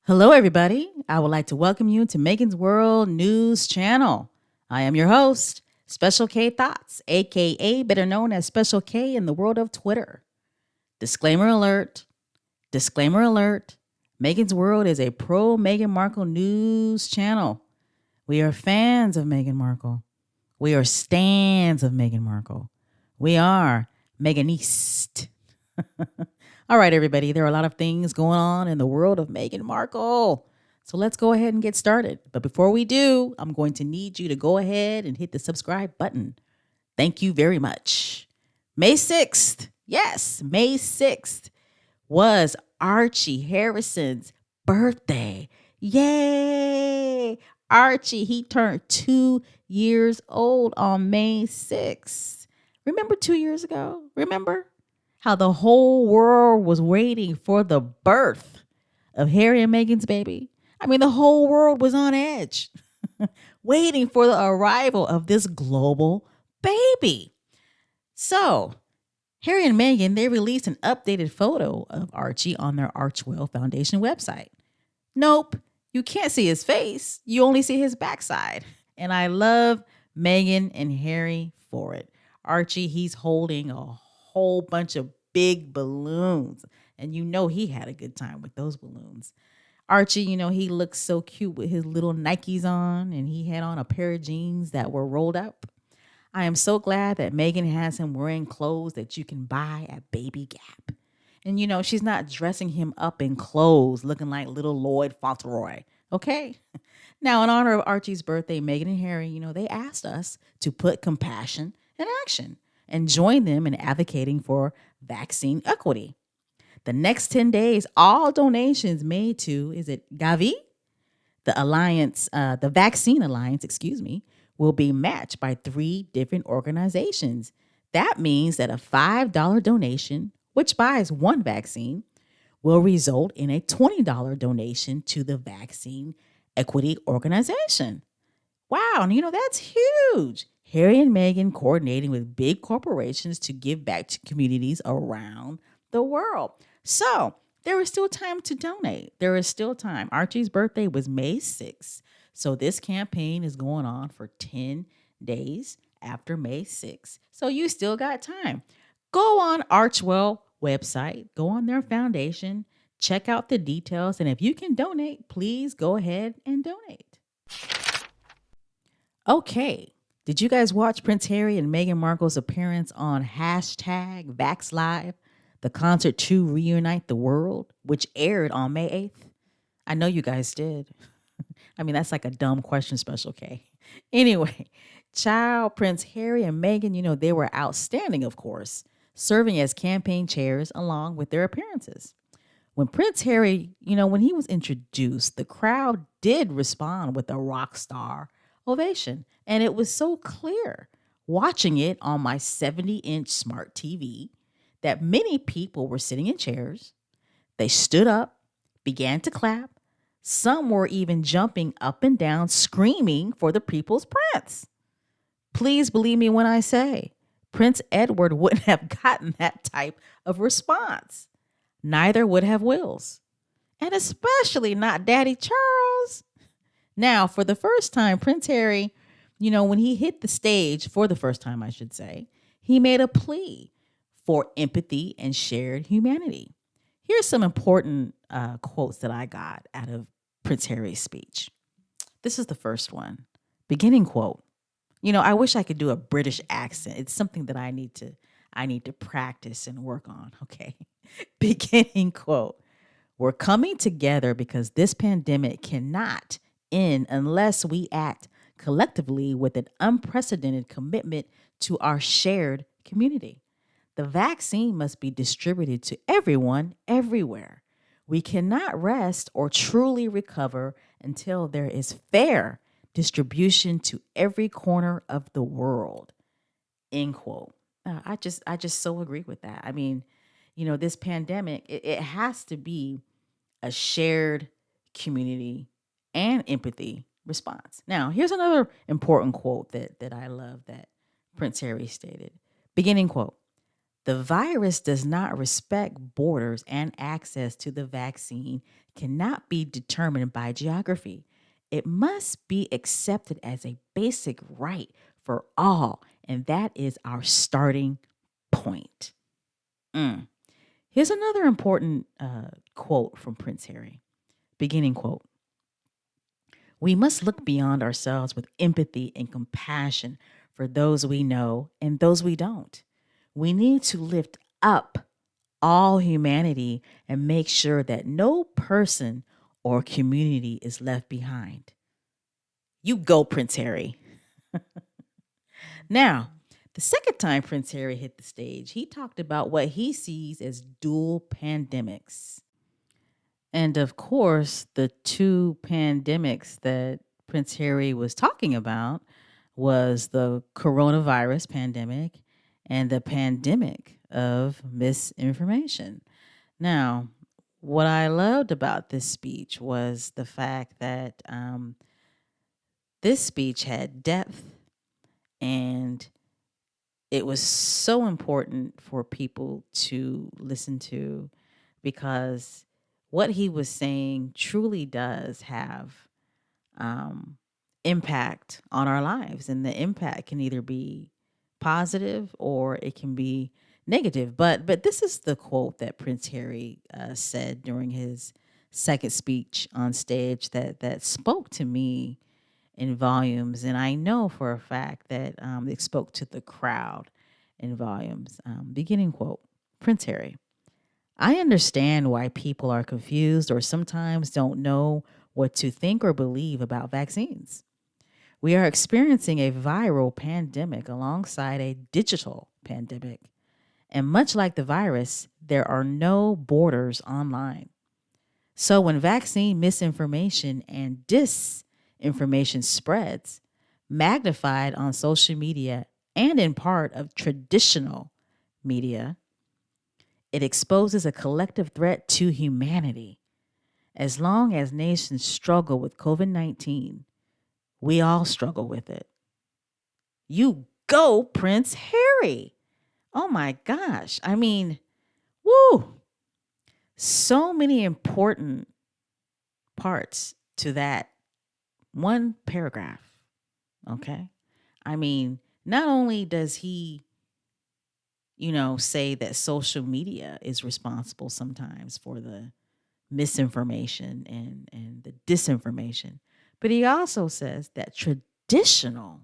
Hello, everybody. I would like to welcome you to Meghan's World News Channel. I am your host, Special K Thoughts, aka better known as Special K in the world of Twitter. Disclaimer alert. Disclaimer alert. Meghan's World is a pro Meghan Markle news channel. We are fans of Meghan Markle. We are stans of Meghan Markle. We are Meghanist. All right, everybody, there are a lot of things going on in the world of Meghan Markle. So let's go ahead and get started. But before we do, I'm going to need you to go ahead and hit the subscribe button. Thank you very much. May 6th, yes, May 6th was Archie Harrison's birthday. Yay! Archie, he turned 2 years old on May 6th. Remember 2 years ago? Remember how the whole world was waiting for the birth of Harry and Meghan's baby? I mean, the whole world was on edge, waiting for the arrival of this global baby. So, Harry and Meghan, they released an updated photo of Archie on their Archewell Foundation website. Nope, you can't see his face. You only see his backside. And I love Meghan and Harry for it. Archie, he's holding a whole bunch of big balloons. And you know he had a good time with those balloons. Archie, you know, he looks so cute with his little Nikes on, and he had on a pair of jeans that were rolled up. I am so glad that Meghan has him wearing clothes that you can buy at Baby Gap. And, you know, she's not dressing him up in clothes looking like little Lloyd Fauntleroy. Okay? Now, in honor of Archie's birthday, Meghan and Harry, you know, they asked us to put compassion in action and join them in advocating for vaccine equity. The next 10 days, all donations made to, is it Gavi? The Vaccine Alliance, will be matched by 3 different organizations. That means that a $5 donation, which buys 1 vaccine, will result in a $20 donation to the Vaccine Equity Organization. Wow, and you know, that's huge. Harry and Meghan coordinating with big corporations to give back to communities around the world. So there is still time to donate. There is still time. Archie's birthday was May 6th. So this campaign is going on for 10 days after May 6th. So you still got time. Go on Archewell website, go on their foundation, check out the details. And if you can donate, please go ahead and donate. Okay. Did you guys watch Prince Harry and Meghan Markle's appearance on hashtag VaxLive, the concert to Reunite the World, which aired on May 8th? I know you guys did. I mean, that's like a dumb question, Special K. Anyway, Prince Harry and Meghan, you know, they were outstanding, of course, serving as campaign chairs along with their appearances. When Prince Harry, you know, when he was introduced, the crowd did respond with a rock star ovation. And it was so clear watching it on my 70-inch smart TV that many people were sitting in chairs. They stood up, began to clap. Some were even jumping up and down, screaming for the people's prince. Please believe me when I say Prince Edward wouldn't have gotten that type of response. Neither would have Wills. And especially not Daddy Charles. Now, for the first time, Prince Harry, you know, when he hit the stage, for the first time, I should say, he made a plea for empathy and shared humanity. Here's some important quotes that I got out of Prince Harry's speech. This is the first one. Beginning quote. You know, I wish I could do a British accent. It's something that I need to practice and work on, okay? Beginning quote. We're coming together because this pandemic cannot end unless we act collectively with an unprecedented commitment to our shared community. The vaccine must be distributed to everyone, everywhere. We cannot rest or truly recover until there is fair distribution to every corner of the world. End quote. I just so agree with that. I mean, you know, this pandemic, it has to be a shared community and empathy response. Now, here's another important quote that I love that Prince Harry stated. Beginning quote. The virus does not respect borders, and access to the vaccine cannot be determined by geography. It must be accepted as a basic right for all, and that is our starting point. Mm. Here's another important quote from Prince Harry. Beginning quote: "We must look beyond ourselves with empathy and compassion for those we know and those we don't. We need to lift up all humanity and make sure that no person or community is left behind." You go, Prince Harry. Now, the second time Prince Harry hit the stage, he talked about what he sees as dual pandemics. And of course, the two pandemics that Prince Harry was talking about was the coronavirus pandemic and the pandemic of misinformation. Now, what I loved about this speech was the fact that this speech had depth, and it was so important for people to listen to, because what he was saying truly does have um, impact on our lives, and the impact can either be positive or it can be negative. But this is the quote that Prince Harry said during his second speech on stage that spoke to me in volumes, and I know for a fact that it spoke to the crowd in volumes. Beginning quote: Prince Harry: "I understand why people are confused or sometimes don't know what to think or believe about vaccines. We are experiencing a viral pandemic alongside a digital pandemic. And much like the virus, there are no borders online. So when vaccine misinformation and disinformation spreads, magnified on social media and in part of traditional media, it exposes a collective threat to humanity. As long as nations struggle with COVID-19, we all struggle with it." You go, Prince Harry. Oh my gosh. I mean, woo. So many important parts to that one paragraph. Okay. I mean, not only does he, say that social media is responsible sometimes for the misinformation and the disinformation, but he also says that traditional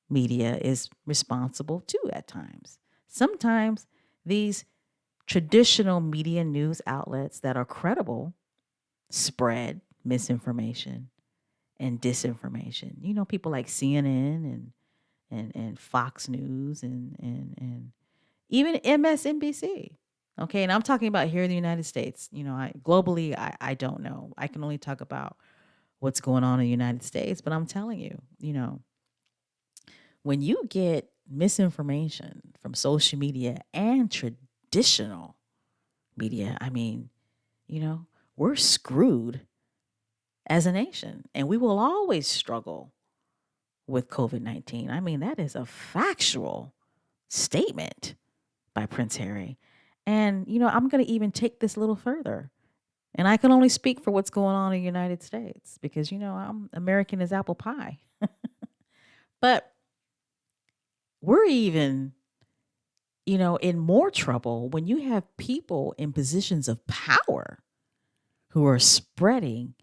media is responsible too at times. Sometimes these traditional media news outlets that are credible spread misinformation and disinformation. People like CNN and Fox News and even MSNBC. Okay, and I'm talking about here in the United States. Globally, I don't know. I can only talk about what's going on in the United States, but I'm telling you, when you get misinformation from social media and traditional media, I mean, we're screwed as a nation, and we will always struggle with COVID-19. I mean, that is a factual statement by Prince Harry. And, I'm going to even take this a little further. And I can only speak for what's going on in the United States because, I'm American as apple pie. But we're even, in more trouble when you have people in positions of power who are spreading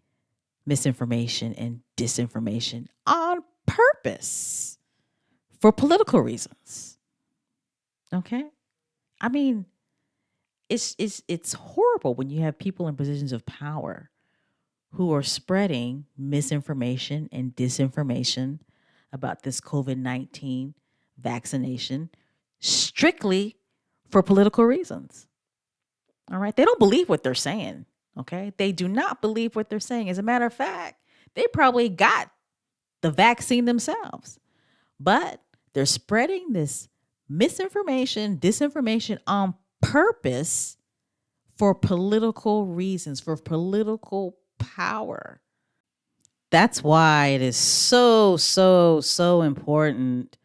misinformation and disinformation on purpose for political reasons. Okay? I mean, it's horrible when you have people in positions of power who are spreading misinformation and disinformation about this COVID-19 vaccination strictly for political reasons. All right? They don't believe what they're saying. Okay? They do not believe what they're saying. As a matter of fact, they probably got the vaccine themselves, but they're spreading this misinformation, disinformation on purpose for political reasons, for political power. That's why it is so, so, so important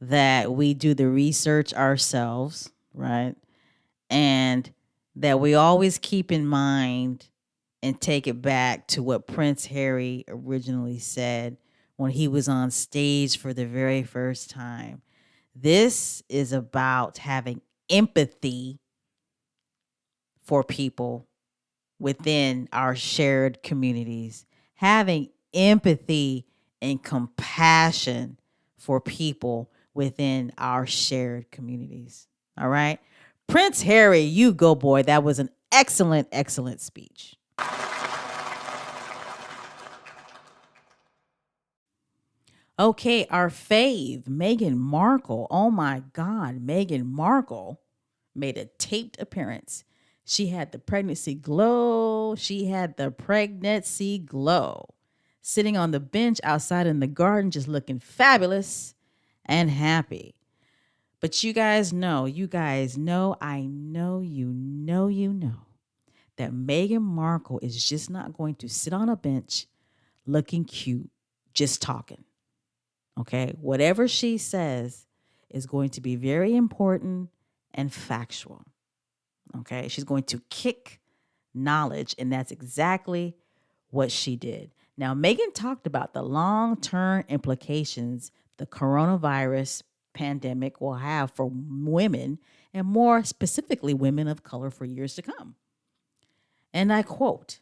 that we do the research ourselves, right? And that we always keep in mind and take it back to what Prince Harry originally said when he was on stage for the very first time. This is about having empathy for people within our shared communities, having empathy and compassion for people within our shared communities. All right. Prince Harry, you go, boy. That was an excellent, excellent speech. Okay, our fave, Meghan Markle. Oh my God, Meghan Markle made a taped appearance. She had the pregnancy glow. She had the pregnancy glow. Sitting on the bench outside in the garden, just looking fabulous and happy. But I know that Meghan Markle is just not going to sit on a bench looking cute, just talking. Okay. Whatever she says is going to be very important and factual. Okay. She's going to kick knowledge, and that's exactly what she did. Now, Meghan talked about the long term implications the coronavirus pandemic will have for women, and more specifically, women of color for years to come. And I quote,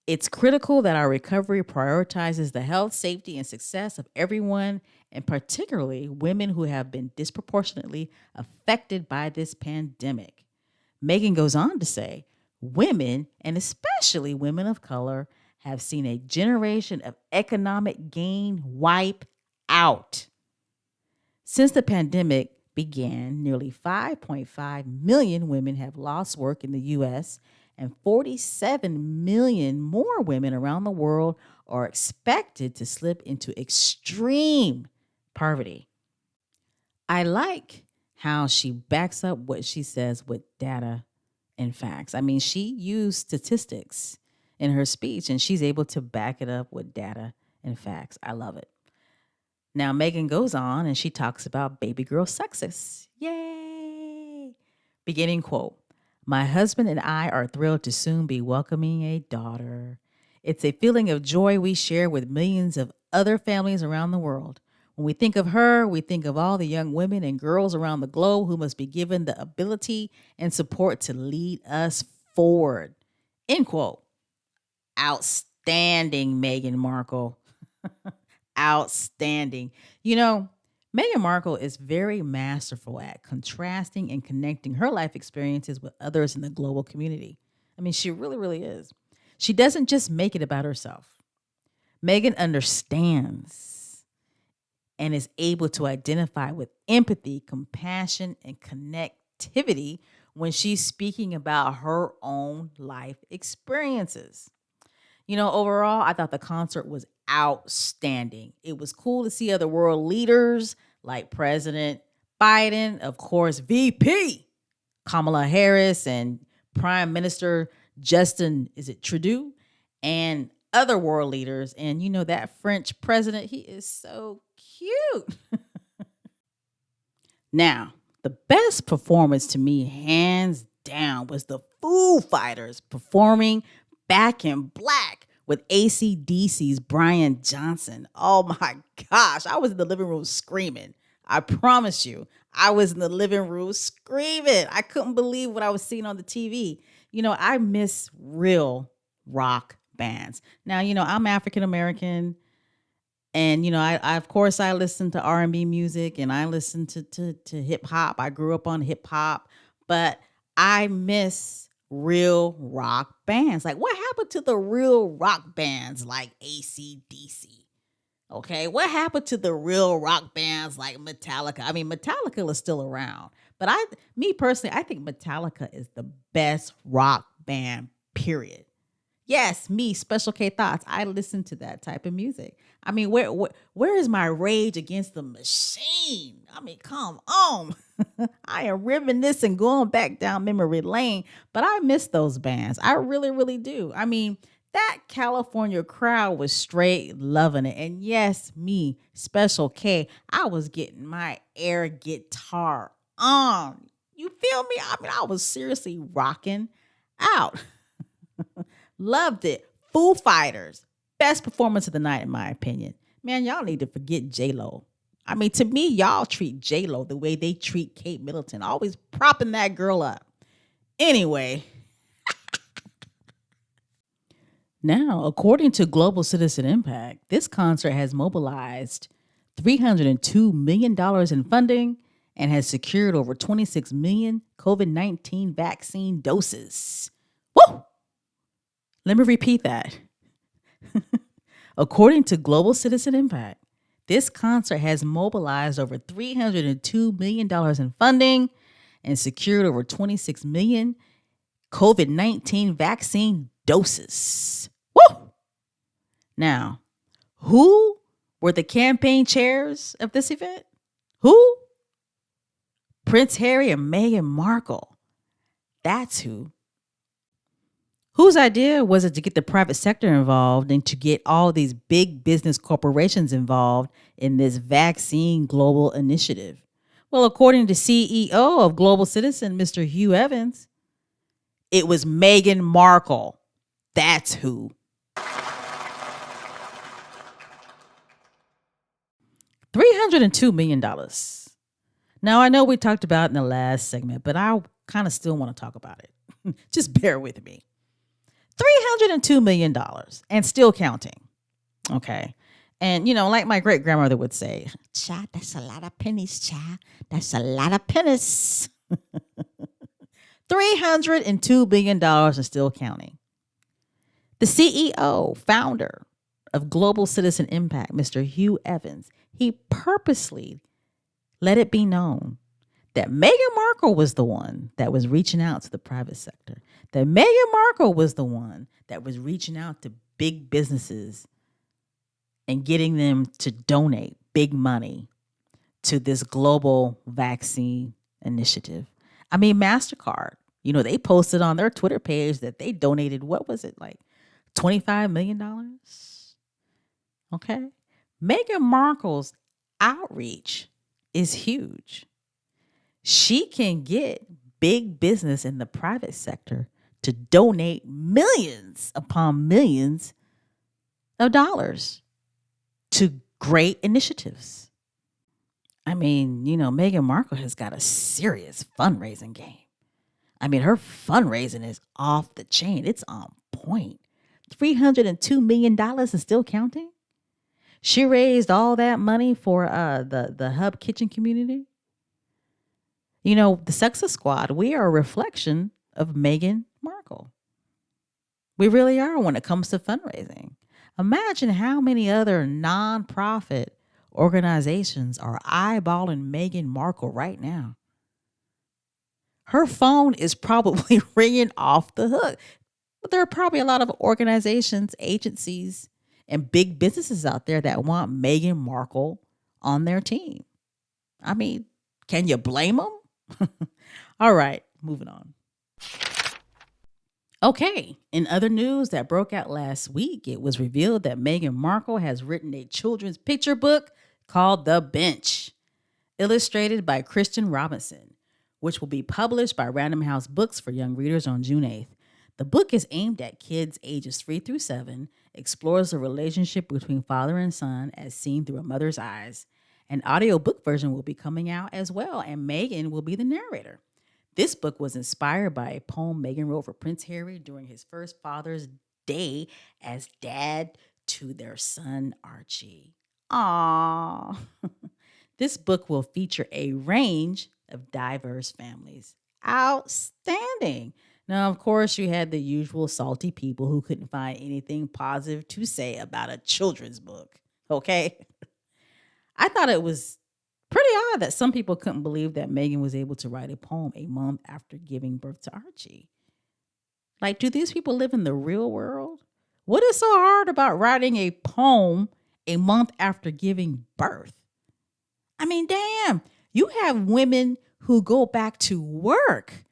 it's critical that our recovery prioritizes the health, safety, and success of everyone, and particularly women who have been disproportionately affected by this pandemic. Meghan goes on to say, women, and especially women of color, have seen a generation of economic gain wipe out. Since the pandemic began, nearly 5.5 million women have lost work in the U.S., and 47 million more women around the world are expected to slip into extreme poverty. I like how she backs up what she says with data and facts. I mean, she used statistics in her speech and she's able to back it up with data and facts. I love it. Now, Meghan goes on and she talks about baby girl success. Yay! Beginning quote, my husband and I are thrilled to soon be welcoming a daughter. It's a feeling of joy we share with millions of other families around the world. When we think of her, we think of all the young women and girls around the globe who must be given the ability and support to lead us forward. End quote. Outstanding, Meghan Markle. Outstanding. You know, Meghan Markle is very masterful at contrasting and connecting her life experiences with others in the global community. I mean, she really, really is. She doesn't just make it about herself. Meghan understands and is able to identify with empathy, compassion, and connectivity when she's speaking about her own life experiences. You know, overall, I thought the concert was outstanding. It was cool to see other world leaders like President Biden, of course, VP Kamala Harris, and Prime Minister Justin, is it Trudeau, and other world leaders. And you know, that French president, he is so cute. Now, the best performance to me, hands down, was the Foo Fighters performing Back in Black with AC/DC's Brian Johnson. Oh my gosh, I was in the living room screaming. I promise you, I was in the living room screaming. I couldn't believe what I was seeing on the TV. You know, I miss real rock bands. Now, you know, I'm African American. And you know, I of course I listen to R&B music and I listen to hip hop. I grew up on hip hop, but I miss real rock bands. Like, what happened to the real rock bands like AC/DC? Okay, what happened to the real rock bands like Metallica? I mean, Metallica is still around, but me personally, I think Metallica is the best rock band. Period. Yes, me, Special K Thoughts. I listen to that type of music. I mean, where is my rage against the machine? I mean, come on. I am reminiscing, going back down memory lane, but I miss those bands. I really, really do. I mean, That California crowd was straight loving it. And yes, me, Special K, I was getting my air guitar on. You feel me? I mean, I was seriously rocking out. Loved it. Foo Fighters. Best performance of the night, in my opinion. Man, y'all need to forget J-Lo. I mean, to me, y'all treat J-Lo the way they treat Kate Middleton, always propping that girl up. Anyway, now, according to Global Citizen Impact, this concert has mobilized $302 million in funding and has secured over 26 million COVID-19 vaccine doses. Woo! Let me repeat that. According to Global Citizen Impact, this concert has mobilized over $302 million in funding and secured over 26 million COVID-19 vaccine doses. Woo! Now, who were the campaign chairs of this event? Who? Prince Harry and Meghan Markle. That's who. Whose idea was it to get the private sector involved and to get all these big business corporations involved in this vaccine global initiative? Well, according to CEO of Global Citizen, Mr. Hugh Evans, it was Meghan Markle. That's who. $302 million. Now, I know we talked about it in the last segment, but I kind of still want to talk about it. Just bear with me. $302 million and still counting. Okay. And, like my great grandmother would say, child, that's a lot of pennies, child. That's a lot of pennies. $302 billion and still counting. The CEO, founder of Global Citizen Impact, Mr. Hugh Evans, he purposely let it be known that Meghan Markle was the one that was reaching out to the private sector, that Meghan Markle was the one that was reaching out to big businesses and getting them to donate big money to this global vaccine initiative. I mean, MasterCard, they posted on their Twitter page that they donated, what was it, like $25 million? Okay. Meghan Markle's outreach is huge. She can get big business in the private sector to donate millions upon millions of dollars to great initiatives. I mean, Meghan Markle has got a serious fundraising game. I mean, her fundraising is off the chain. It's on point. $302 million and still counting. She raised all that money for the Hub Kitchen community. The Success Squad, we are a reflection of Meghan Markle. We really are when it comes to fundraising. Imagine how many other nonprofit organizations are eyeballing Meghan Markle right now. Her phone is probably ringing off the hook. But there are probably a lot of organizations, agencies, and big businesses out there that want Meghan Markle on their team. I mean, can you blame them? All right, moving on. Okay, in other news that broke out last week, it was revealed that Meghan Markle has written a children's picture book called The Bench, illustrated by Kristen Robinson, which will be published by Random House Books for young readers on June 8th. The book is aimed at kids ages 3 through 7, explores the relationship between father and son as seen through a mother's eyes. An audiobook version will be coming out as well, and Meghan will be the narrator. This book was inspired by a poem Meghan wrote for Prince Harry during his first Father's Day as dad to their son, Archie. Aww. This book will feature a range of diverse families. Outstanding. Now, of course, you had the usual salty people who couldn't find anything positive to say about a children's book. Okay? I thought it was pretty odd that some people couldn't believe that Meghan was able to write a poem a month after giving birth to Archie. Like, do these people live in the real world? What is so hard about writing a poem a month after giving birth? I mean, damn, you have women who go back to work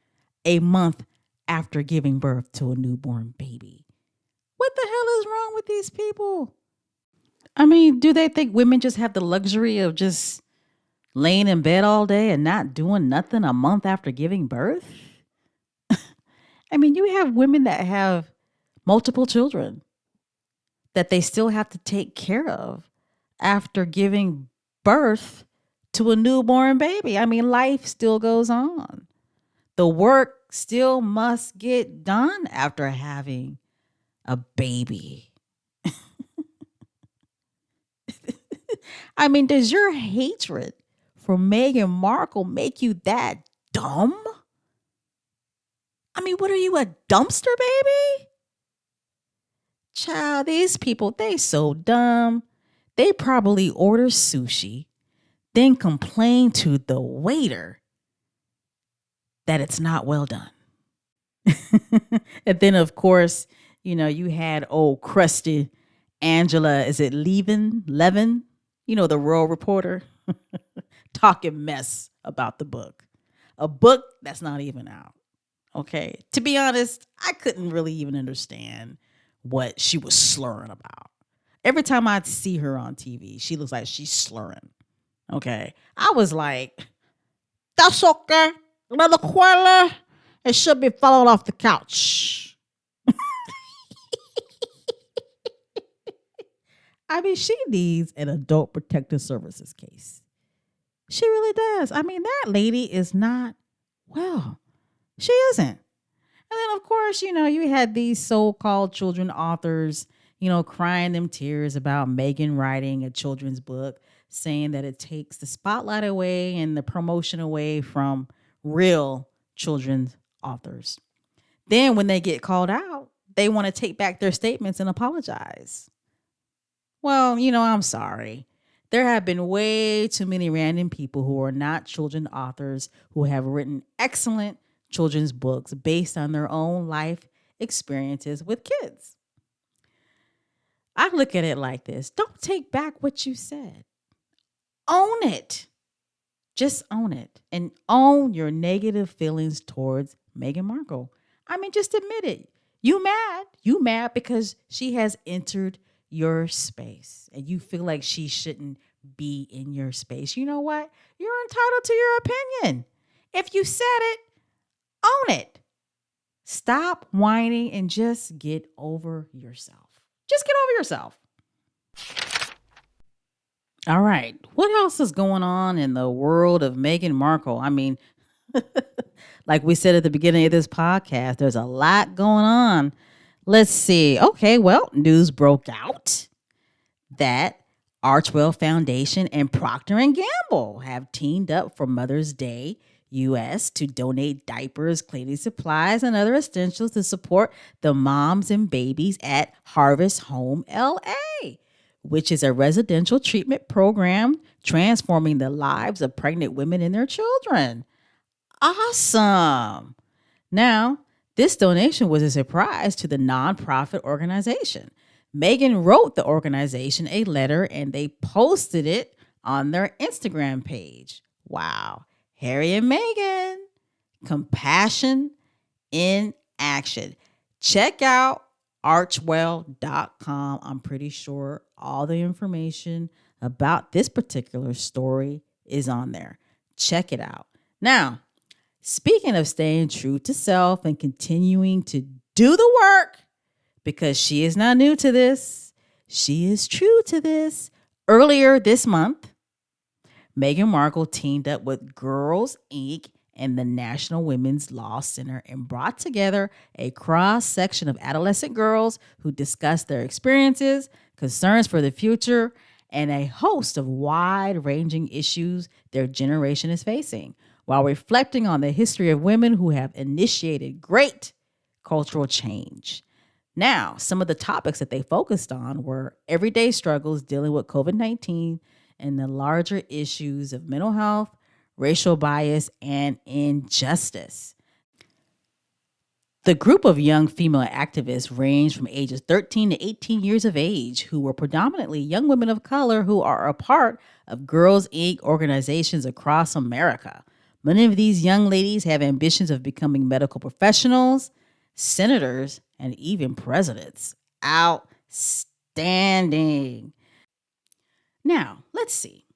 a month after giving birth to a newborn baby. What the hell is wrong with these people? I mean, do they think women just have the luxury of just laying in bed all day and not doing nothing a month after giving birth? I mean, you have women that have multiple children that they still have to take care of after giving birth to a newborn baby. I mean, life still goes on. The work still must get done after having a baby. I mean, does your hatred for Meghan Markle make you that dumb? I mean, what are you, a dumpster baby? Child, these people, they so dumb. They probably order sushi, then complain to the waiter that it's not well done. And then, of course, you had old crusty Angela, is it Levin? The royal reporter, talking mess about the book. A book that's not even out. Okay. To be honest, I couldn't really even understand what she was slurring about. Every time I see her on TV, she looks like she's slurring. Okay. I was like, that's okay. Another quarter, it should be falling off the couch. I mean, she needs an adult protective services case. She really does. I mean, that lady is not well. She isn't. And then, of course, you had these so-called children authors, crying them tears about Meghan writing a children's book, saying that it takes the spotlight away and the promotion away from real children's authors. Then when they get called out, they want to take back their statements and apologize. Well, I'm sorry. There have been way too many random people who are not children authors who have written excellent children's books based on their own life experiences with kids. I look at it like this. Don't take back what you said. Own it. Just own it and own your negative feelings towards Meghan Markle. I mean, just admit it. You mad. You mad because she has entered your space and you feel like she shouldn't be in your space. You know what? You're entitled to your opinion. If you said it, own it. Stop whining and just get over yourself. Just get over yourself. All right. What else is going on in the world of Meghan Markle? I mean, like we said at the beginning of this podcast, there's a lot going on. Let's see. Okay, well, news broke out that Archewell Foundation and Procter & Gamble have teamed up for Mother's Day U.S. to donate diapers, cleaning supplies, and other essentials to support the moms and babies at Harvest Home L.A., which is a residential treatment program transforming the lives of pregnant women and their children. Awesome. Now, this donation was a surprise to the nonprofit organization. Meghan wrote the organization a letter and they posted it on their Instagram page. Wow. Harry and Meghan, compassion in action. Check out Archewell.com. I'm pretty sure all the information about this particular story is on there. Check it out. Now, speaking of staying true to self and continuing to do the work, because she is not new to this, she is true to this. Earlier this month, Meghan Markle teamed up with Girls Inc. and the National Women's Law Center and brought together a cross-section of adolescent girls who discussed their experiences, concerns for the future, and a host of wide-ranging issues their generation is facing, while reflecting on the history of women who have initiated great cultural change. Now, some of the topics that they focused on were everyday struggles dealing with COVID-19 and the larger issues of mental health, racial bias, and injustice. The group of young female activists ranged from ages 13 to 18 years of age, who were predominantly young women of color who are a part of Girls Inc. organizations across America. Many of these young ladies have ambitions of becoming medical professionals, senators, and even presidents. outstanding. Now, let's see.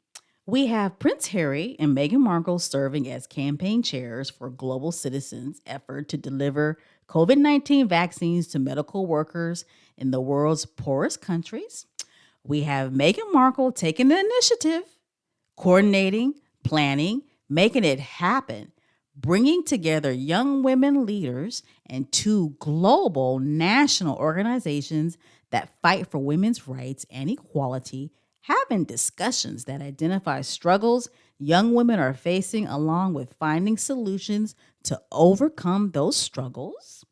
We have Prince Harry and Meghan Markle serving as campaign chairs for Global Citizens' effort to deliver COVID-19 vaccines to medical workers in the world's poorest countries. We have Meghan Markle taking the initiative, coordinating, planning, making it happen, bringing together young women leaders and two global national organizations that fight for women's rights and equality, having discussions that identify struggles young women are facing, along with finding solutions to overcome those struggles.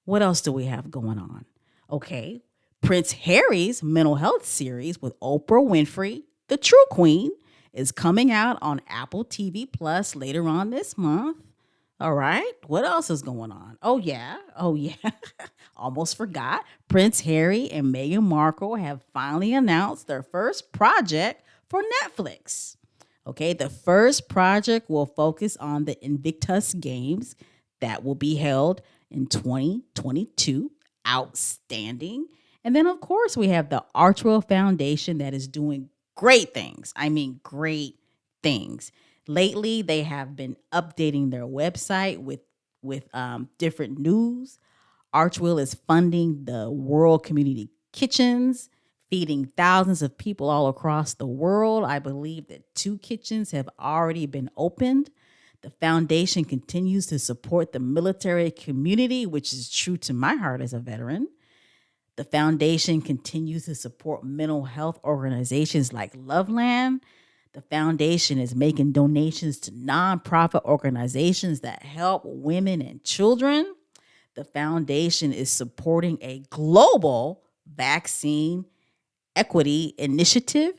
What else do we have going on? Okay, Prince Harry's mental health series with Oprah Winfrey, the True Queen, is coming out on Apple TV Plus later on this month. All right, what else is going on? Oh, yeah. Almost forgot. Prince Harry and Meghan Markle have finally announced their first project for Netflix. Okay, the first project will focus on the Invictus Games that will be held in 2022. Outstanding. And then, of course, we have the Archewell Foundation that is doing great things. I mean, great things. Lately, they have been updating their website with different news. Archewell is funding the World Community Kitchens, feeding thousands of people all across the world. I believe that 2 kitchens have already been opened. The foundation continues to support the military community, which is true to my heart as a veteran. The foundation continues to support mental health organizations like Loveland. The foundation is making donations to nonprofit organizations that help women and children. The foundation is supporting a global vaccine equity initiative,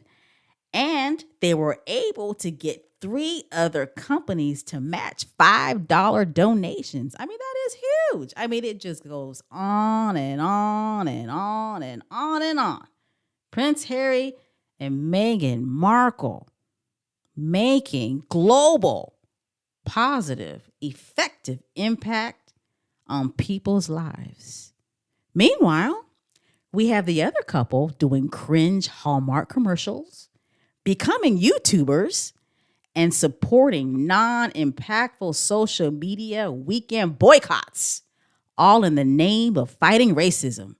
and they were able to get 3 other companies to match $5 donations. I mean, that is huge. I mean, it just goes on and on and on and on and on. Prince Harry and Meghan Markle making global, positive, effective impact on people's lives. Meanwhile, we have the other couple doing cringe Hallmark commercials, becoming YouTubers, and supporting non-impactful social media weekend boycotts, all in the name of fighting racism,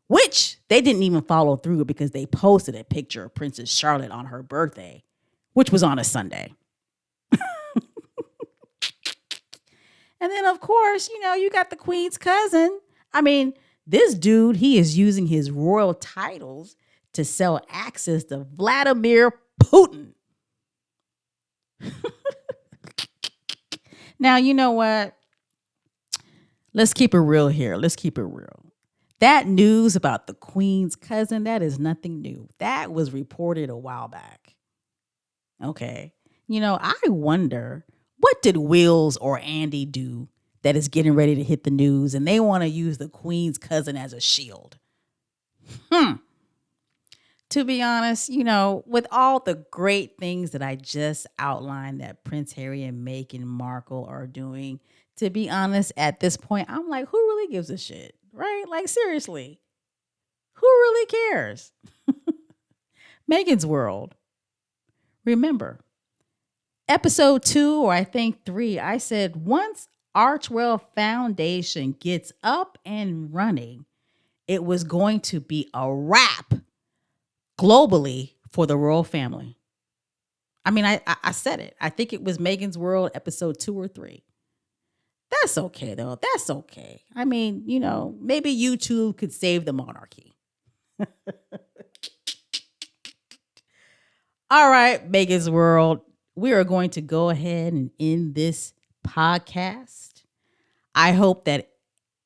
which they didn't even follow through because they posted a picture of Princess Charlotte on her birthday, which was on a Sunday. And then, of course, you got the Queen's cousin. I mean, this dude, he is using his royal titles to sell access to Vladimir Putin. Now, you know what? Let's keep it real here. Let's keep it real. That news about the Queen's cousin, that is nothing new. That was reported a while back. Okay. I wonder, what did Wills or Andy do that is getting ready to hit the news and they want to use the Queen's cousin as a shield? To be honest, with all the great things that I just outlined that Prince Harry and Meghan Markle are doing, to be honest, at this point, I'm like, who really gives a shit, right? Like, seriously, who really cares? Meghan's World. Remember, episode 2, or I think 3, I said once Archewell Foundation gets up and running, it was going to be a wrap globally for the royal family. I mean, I said it. I think it was Meghan's World episode 2 or 3. That's okay, though. That's okay. I mean, maybe YouTube could save the monarchy. All right, Meghan's World. We are going to go ahead and end this podcast. I hope that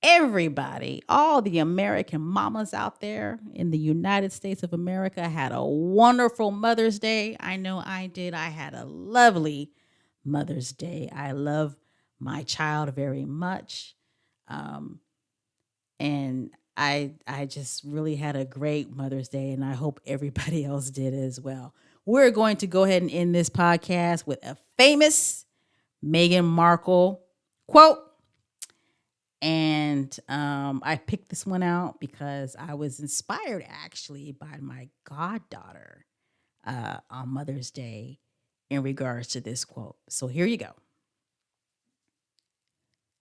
everybody, all the American mamas out there in the United States of America, had a wonderful Mother's Day. I know I did. I had a lovely Mother's Day. I love my child very much. And I just really had a great Mother's Day, and I hope everybody else did as well. We're going to go ahead and end this podcast with a famous Meghan Markle quote. And I picked this one out because I was inspired actually by my goddaughter on Mother's Day in regards to this quote. So here you go.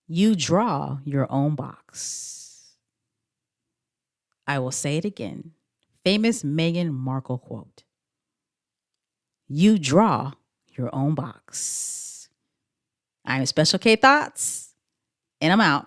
You draw your own box. I will say it again. Famous Meghan Markle quote. You draw your own box. I'm Special K Thoughts, and I'm out.